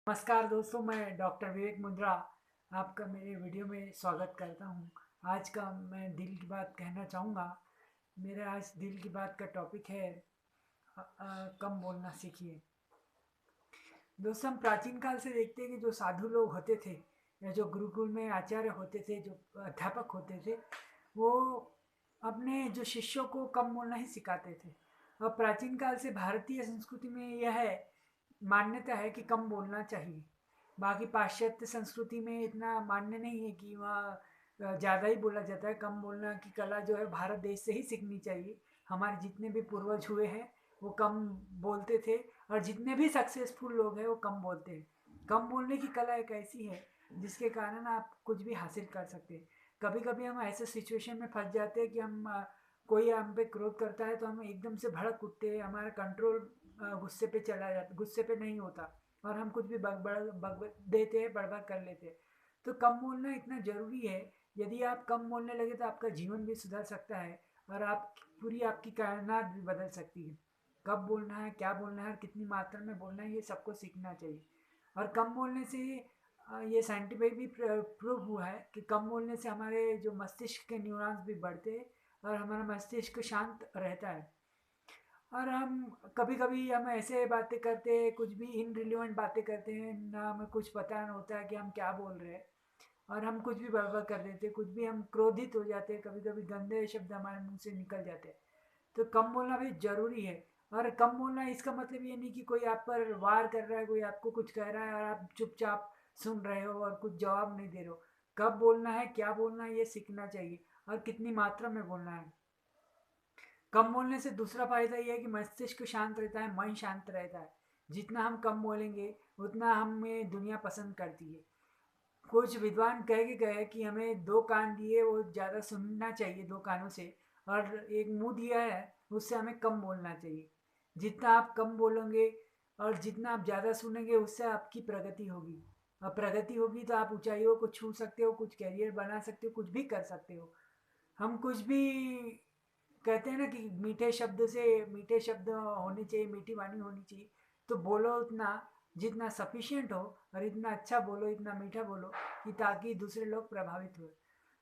नमस्कार दोस्तों, मैं डॉक्टर विवेक मुंद्रा आपका मेरे वीडियो में स्वागत करता हूं। आज का मैं दिल की बात कहना चाहूँगा। मेरा आज दिल की बात का टॉपिक है कम बोलना सीखिए। दोस्तों, हम प्राचीन काल से देखते हैं कि जो साधु लोग होते थे या जो गुरुकुल में आचार्य होते थे, जो अध्यापक होते थे, वो अपने जो शिष्यों को कम बोलना ही सिखाते थे। और प्राचीन काल से भारतीय संस्कृति में यह है मान्यता है कि कम बोलना चाहिए। बाकी पाश्चात्य संस्कृति में इतना मान्य नहीं है कि वहाँ ज़्यादा ही बोला जाता है। कम बोलना की कला जो है भारत देश से ही सीखनी चाहिए। हमारे जितने भी पूर्वज हुए हैं वो कम बोलते थे, और जितने भी सक्सेसफुल लोग हैं वो कम बोलते हैं। कम बोलने की कला एक ऐसी है जिसके कारण आप कुछ भी हासिल कर सकते हैं। कभी कभी हम ऐसे सिचुएशन में फंस जाते हैं कि कोई हम पे क्रोध करता है तो हम एकदम से भड़क उठते हैं, हमारा कंट्रोल गुस्से पे चला जाता, गुस्से पे नहीं होता, और हम कुछ भी बग देते हैं, बड़बड़ कर लेते हैं। तो कम बोलना इतना ज़रूरी है। यदि आप कम बोलने लगे तो आपका जीवन भी सुधर सकता है, और आप पूरी आपकी कायनात भी बदल सकती है। कब बोलना है, क्या बोलना है और कितनी मात्रा में बोलना है, ये सबको सीखना चाहिए। और कम बोलने से ये साइंटिफिक भी प्रूव हुआ है कि कम बोलने से हमारे जो मस्तिष्क के न्यूरॉन्स भी बढ़ते हैं और हमारा मस्तिष्क शांत रहता है। और हम कभी कभी हम ऐसे बातें करते हैं, कुछ भी इनरिलेवेंट बातें करते हैं ना, हमें कुछ पता नहीं होता है कि हम क्या बोल रहे हैं, और हम कुछ भी बड़बड़ कर देते हैं, कुछ भी हम क्रोधित हो जाते हैं, कभी कभी गंदे शब्द हमारे मुंह से निकल जाते हैं। तो कम बोलना भी जरूरी है। और कम बोलना इसका मतलब ये नहीं कि कोई आप पर वार कर रहा है, कोई आपको कुछ कह रहा है और आप चुपचाप सुन रहे हो और कुछ जवाब नहीं दे रहे हो। कब बोलना है, क्या बोलना है, ये सीखना चाहिए, और कितनी मात्रा में बोलना है। कम बोलने से दूसरा फायदा ये है कि मस्तिष्क शांत रहता है, मन शांत रहता है। जितना हम कम बोलेंगे उतना हमें दुनिया पसंद करती है। कुछ विद्वान कह के गए कि हमें दो कान दिए वो ज़्यादा सुनना चाहिए दो कानों से, और एक मुंह दिया है उससे हमें कम बोलना चाहिए। जितना आप कम बोलोगे और जितना आप ज़्यादा सुनेंगे उससे आपकी प्रगति होगी। और प्रगति होगी तो आप ऊंचाइयों को छू सकते हो, कुछ कैरियर बना सकते हो, कुछ भी कर सकते हो। हम कुछ भी कहते हैं ना कि मीठे शब्द से मीठे शब्द होने चाहिए, मीठी वाणी होनी चाहिए। तो बोलो उतना जितना सफिशिएंट हो, और इतना अच्छा बोलो, इतना मीठा बोलो कि ताकि दूसरे लोग प्रभावित हो।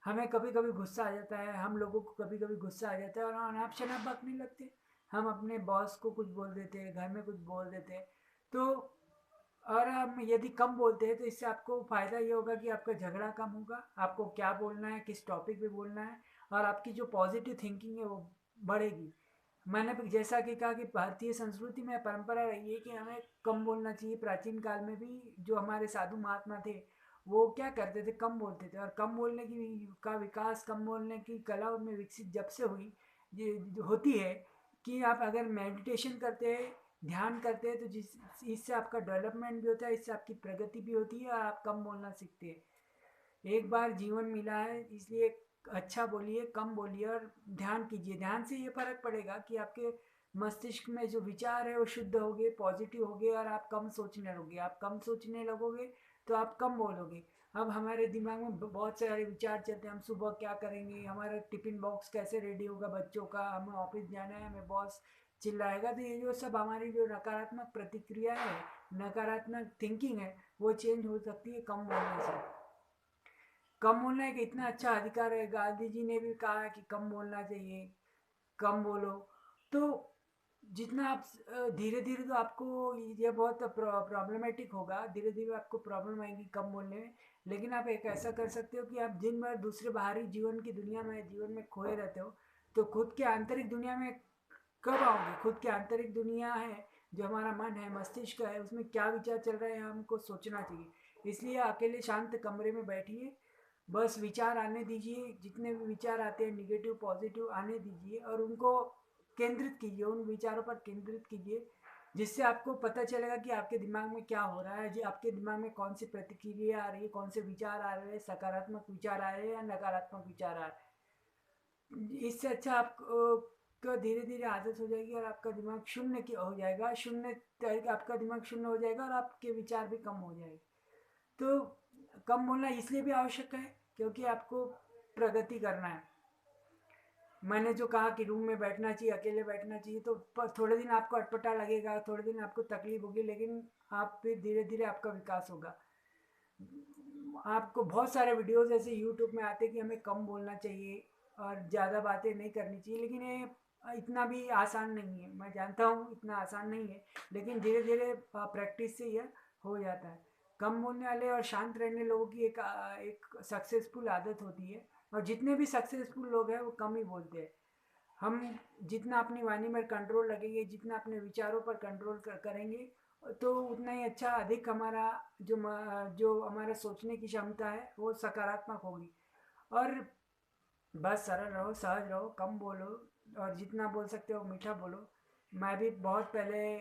हमें कभी कभी गुस्सा आ जाता है, हम लोगों को कभी कभी गुस्सा आ जाता है और अनाप शनाप बकने लगते। हम अपने बॉस को कुछ बोल देते हैं, घर में कुछ बोल देते हैं। तो और हम यदि कम बोलते हैं तो इससे आपको फ़ायदा ये होगा कि आपका झगड़ा कम होगा, आपको क्या बोलना है, किस टॉपिक पे बोलना है, और आपकी जो पॉजिटिव थिंकिंग है वो बढ़ेगी। मैंने भी जैसा कि कहा कि भारतीय संस्कृति में परंपरा रही है कि हमें कम बोलना चाहिए। प्राचीन काल में भी जो हमारे साधु महात्मा थे वो क्या करते थे, कम बोलते थे। और कम बोलने का विकास, कम बोलने की कला उनमें विकसित जब से हुई, ये जो होती है कि आप अगर मेडिटेशन करते हैं, ध्यान करते हैं, तो जिस इससे आपका डेवलपमेंट भी होता है, इससे आपकी प्रगति भी होती है और आप कम बोलना सीखते हैं। एक बार जीवन मिला है, इसलिए अच्छा बोलिए, कम बोलिए, और ध्यान कीजिए। ध्यान से ये फर्क पड़ेगा कि आपके मस्तिष्क में जो विचार है वो शुद्ध होंगे, पॉजिटिव होंगे, और आप कम सोचने लगोगे। आप कम सोचने लगोगे तो आप कम बोलोगे। अब हमारे दिमाग में बहुत सारे विचार चलते हैं, हम सुबह क्या करेंगे, हमारा टिफिन बॉक्स कैसे रेडी होगा बच्चों का, हमें ऑफिस जाना है, हमें बॉस चिल्लाएगा। तो ये जो सब हमारी जो नकारात्मक प्रतिक्रिया है, नकारात्मक थिंकिंग है, वो चेंज हो सकती है कम बोलने से। कम बोलना एक इतना अच्छा अधिकार है, गांधी जी ने भी कहा है कि कम बोलना चाहिए, कम बोलो। तो जितना आप धीरे धीरे तो आपको ये बहुत प्रॉब्लमेटिक होगा, धीरे धीरे आपको प्रॉब्लम आएगी कम बोलने में। लेकिन आप एक ऐसा कर सकते हो कि आप दिन भर दूसरे बाहरी जीवन की दुनिया में जीवन में खोए रहते हो, तो खुद के आंतरिक दुनिया में कब आओगे। खुद की आंतरिक दुनिया है जो हमारा मन है, मस्तिष्क है, उसमें क्या विचार चल रहे हैं हमको सोचना चाहिए। इसलिए अकेले शांत कमरे में बैठिए, बस विचार आने दीजिए। जितने भी विचार आते हैं निगेटिव पॉजिटिव आने दीजिए, और उनको केंद्रित कीजिए, उन विचारों पर केंद्रित कीजिए, जिससे आपको पता चलेगा कि आपके दिमाग में क्या हो रहा है, जी आपके दिमाग में कौन सी प्रतिक्रिया आ रही है, कौन से विचार आ रहे हैं, सकारात्मक विचार आ रहे हैं या नकारात्मक विचार आ रहे हैं। इससे अच्छा आप को धीरे धीरे आदत हो जाएगी और आपका दिमाग शून्य की हो जाएगा, शून्य आपका दिमाग शून्य हो जाएगा और आपके विचार भी कम हो जाएंगे। तो कम बोलना इसलिए भी आवश्यक है क्योंकि आपको प्रगति करना है। मैंने जो कहा कि रूम में बैठना चाहिए, अकेले बैठना चाहिए, तो थोड़े दिन आपको अटपटा लगेगा, थोड़े दिन आपको तकलीफ होगी, लेकिन आप फिर धीरे धीरे आपका विकास होगा। आपको बहुत सारे वीडियोस ऐसे यूट्यूब में आते हैं कि हमें कम बोलना चाहिए और ज़्यादा बातें नहीं करनी चाहिए, लेकिन ये इतना भी आसान नहीं है। मैं जानता हूँ इतना आसान नहीं है, लेकिन धीरे धीरे प्रैक्टिस से यह हो जाता है। कम बोलने वाले और शांत रहने लोगों की एक सक्सेसफुल आदत होती है, और जितने भी सक्सेसफुल लोग हैं वो कम ही बोलते हैं। हम जितना अपनी वाणी में कंट्रोल रखेंगे, जितना अपने विचारों पर कंट्रोल करेंगे, तो उतना ही अच्छा, अधिक हमारा जो हमारा सोचने की क्षमता है वो सकारात्मक होगी। और बस सरल रहो, सहज रहो, कम बोलो, और जितना बोल सकते हो मीठा बोलो। मैं भी बहुत पहले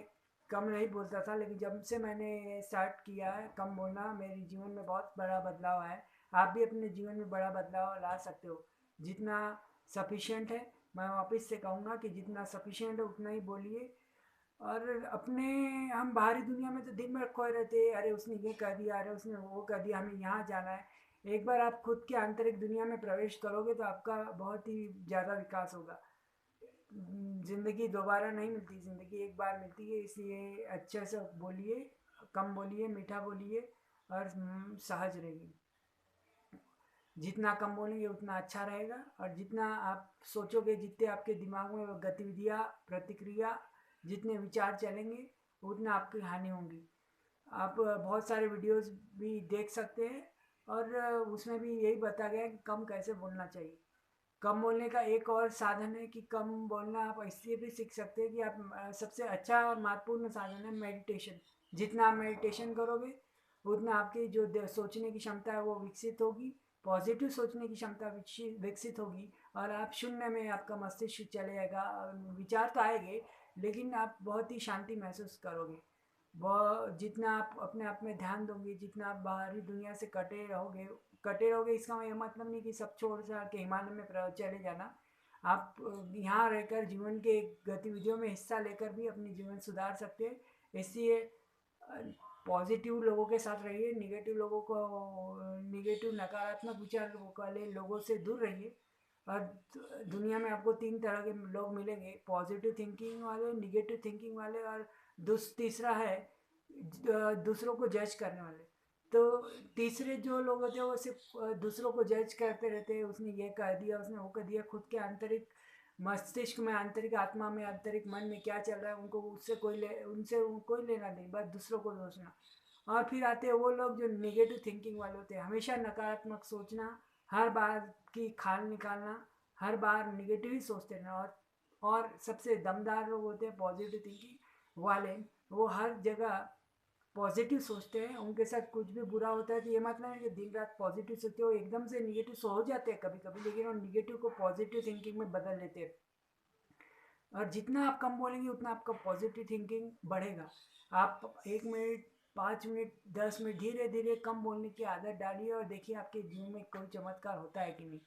कम नहीं बोलता था, लेकिन जब से मैंने स्टार्ट किया है कम बोलना, मेरे जीवन में बहुत बड़ा बदलाव आया है। आप भी अपने जीवन में बड़ा बदलाव ला सकते हो। जितना सफिशिएंट है, मैं वापस से कहूँगा कि जितना सफिशिएंट है उतना ही बोलिए। और अपने हम बाहरी दुनिया में तो दिन भर खोए रहते हैं, अरे उसने ये कर दिया, अरे उसने वो कर दिया, हमें यहाँ जाना है। एक बार आप खुद की आंतरिक दुनिया में प्रवेश करोगे तो आपका बहुत ही ज़्यादा विकास होगा। ज़िंदगी दोबारा नहीं मिलती, ज़िंदगी एक बार मिलती है, इसलिए अच्छे से बोलिए, कम बोलिए, मीठा बोलिए, और सहज रहिए। जितना कम बोलेंगे उतना अच्छा रहेगा, और जितना आप सोचोगे, जितने आपके दिमाग में गतिविधियाँ, प्रतिक्रिया, जितने विचार चलेंगे, उतना आपकी हानि होगी। आप बहुत सारे वीडियोस भी देख सकते हैं, और उसमें भी यही बताया गया है कि कम कैसे बोलना चाहिए। कम बोलने का एक और साधन है कि कम बोलना आप इसलिए भी सीख सकते हैं कि आप सबसे अच्छा और महत्वपूर्ण साधन है मेडिटेशन। जितना आप मेडिटेशन करोगे उतना आपकी जो सोचने की क्षमता है वो विकसित होगी, पॉजिटिव सोचने की क्षमता विकसित होगी, और आप शून्य में आपका मस्तिष्क चले जाएगा। विचार तो आएंगे, लेकिन आप बहुत ही शांति महसूस करोगे। वह जितना आप अपने आप में ध्यान दोगे, जितना आप बाहरी दुनिया से कटे रहोगे, इसका ये मतलब नहीं कि सब छोड़ छाड़ के हिमालय में चले जाना। आप यहाँ रहकर जीवन के गतिविधियों में हिस्सा लेकर भी अपनी जीवन सुधार सकते हैं। इसलिए पॉजिटिव लोगों के साथ रहिए, निगेटिव नकारात्मक विचार वाले लोगों से दूर रहिए। और दुनिया में आपको 3 तरह के लोग मिलेंगे: पॉजिटिव थिंकिंग वाले, निगेटिव थिंकिंग वाले, और तीसरा है दूसरों को जज करने वाले। तो तीसरे जो लोग होते हैं वो सिर्फ दूसरों को जज करते रहते हैं, उसने ये कर दिया, उसने वो कर दिया। खुद के आंतरिक मस्तिष्क में, आंतरिक आत्मा में, आंतरिक मन में क्या चल रहा है उनको उनसे कोई लेना नहीं, बस दूसरों को दोषना। और फिर आते हैं वो लोग जो नेगेटिव थिंकिंग वाले होते हैं, हमेशा नकारात्मक सोचना, हर बार की खाल निकालना, हर बार निगेटिव ही सोचते रहना। और सबसे दमदार लोग होते हैं पॉजिटिव थिंकिंग वाले, वो हर जगह पॉजिटिव सोचते हैं। उनके साथ कुछ भी बुरा होता है तो ये मतलब है कि दिन रात पॉजिटिव सोचते हो, एकदम से निगेटिव सो हो जाते हैं कभी कभी, लेकिन वो निगेटिव को पॉजिटिव थिंकिंग में बदल लेते हैं। और जितना आप कम बोलेंगे उतना आपका पॉजिटिव थिंकिंग बढ़ेगा। आप 1 मिनट, 5 मिनट, 10 मिनट धीरे धीरे कम बोलने की आदत डालिए, और देखिए आपके जीवन में कोई चमत्कार होता है कि नहीं।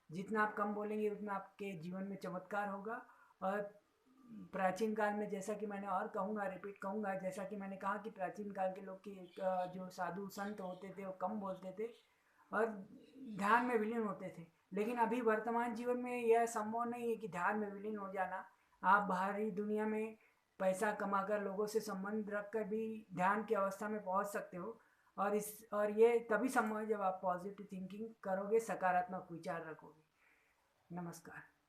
जितना आप कम बोलेंगे उतना आपके जीवन में चमत्कार होगा। और प्राचीन काल में, जैसा कि मैंने और कहूँगा, रिपीट कहूँगा, जैसा कि मैंने कहा कि प्राचीन काल के लोग की जो साधु संत होते थे वो कम बोलते थे और ध्यान में विलीन होते थे। लेकिन अभी वर्तमान जीवन में यह संभव नहीं है कि ध्यान में विलीन हो जाना। आप बाहरी दुनिया में पैसा कमाकर, लोगों से संबंध रखकर भी ध्यान की अवस्था में पहुंच सकते हो। और ये तभी संभव है जब आप पॉजिटिव थिंकिंग करोगे, सकारात्मक विचार रखोगे। नमस्कार।